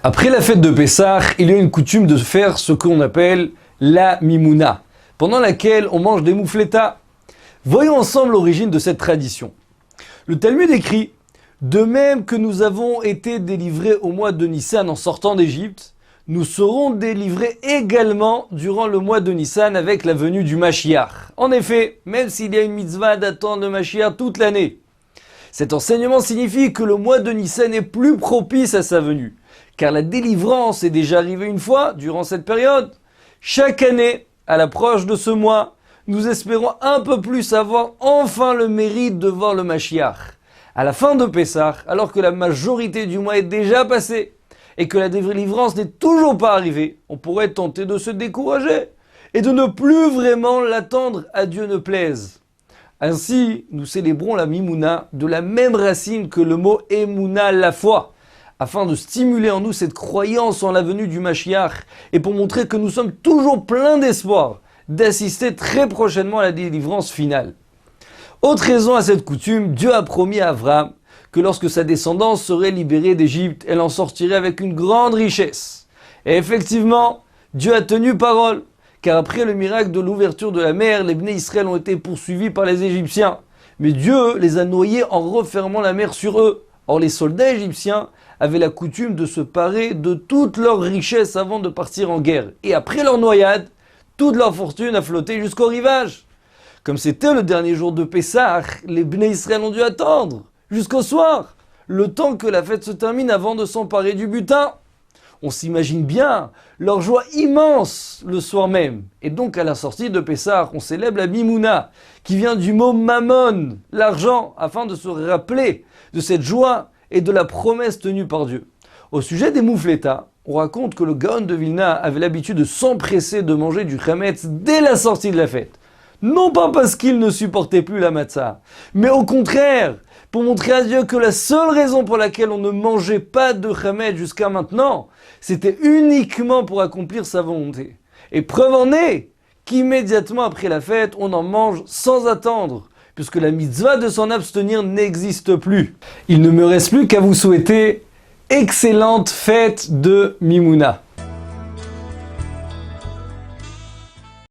Après la fête de Pessah, il y a une coutume de faire ce qu'on appelle la mimouna, pendant laquelle on mange des moufletas. Voyons ensemble l'origine de cette tradition. Le Talmud écrit « De même que nous avons été délivrés au mois de Nissan en sortant d'Égypte, nous serons délivrés également durant le mois de Nissan avec la venue du Mashiach. » En effet, même s'il y a une mitzvah d'attendre le Mashiach toute l'année, cet enseignement signifie que le mois de Nissan est plus propice à sa venue, car la délivrance est déjà arrivée une fois durant cette période. Chaque année, à l'approche de ce mois, nous espérons un peu plus avoir enfin le mérite de voir le Mashiach. À la fin de Pessah, alors que la majorité du mois est déjà passée et que la délivrance n'est toujours pas arrivée, on pourrait tenter de se décourager et de ne plus vraiment l'attendre à Dieu ne plaise. Ainsi, nous célébrons la Mimouna de la même racine que le mot Emouna, la foi, afin de stimuler en nous cette croyance en la venue du Mashiach et pour montrer que nous sommes toujours pleins d'espoir d'assister très prochainement à la délivrance finale. Autre raison à cette coutume, Dieu a promis à Abraham que lorsque sa descendance serait libérée d'Égypte, elle en sortirait avec une grande richesse. Et effectivement, Dieu a tenu parole, car après le miracle de l'ouverture de la mer, les Bnei Israël ont été poursuivis par les Égyptiens. Mais Dieu les a noyés en refermant la mer sur eux. Or les soldats égyptiens avaient la coutume de se parer de toute leur richesse avant de partir en guerre. Et après leur noyade, toute leur fortune a flotté jusqu'au rivage. Comme c'était le dernier jour de Pessah, les Bnei Israël ont dû attendre jusqu'au soir, le temps que la fête se termine avant de s'emparer du butin. On s'imagine bien leur joie immense le soir même. Et donc à la sortie de Pessah, on célèbre la Mimouna, qui vient du mot mammon, l'argent, afin de se rappeler de cette joie et de la promesse tenue par Dieu. Au sujet des moufletas, on raconte que le Gaon de Vilna avait l'habitude de s'empresser de manger du chametz dès la sortie de la fête. Non pas parce qu'il ne supportait plus la matzah, mais au contraire, pour montrer à Dieu que la seule raison pour laquelle on ne mangeait pas de chametz jusqu'à maintenant, c'était uniquement pour accomplir sa volonté. Et preuve en est qu'immédiatement après la fête, on en mange sans attendre, puisque la mitzvah de s'en abstenir n'existe plus. Il ne me reste plus qu'à vous souhaiter excellente fête de Mimouna.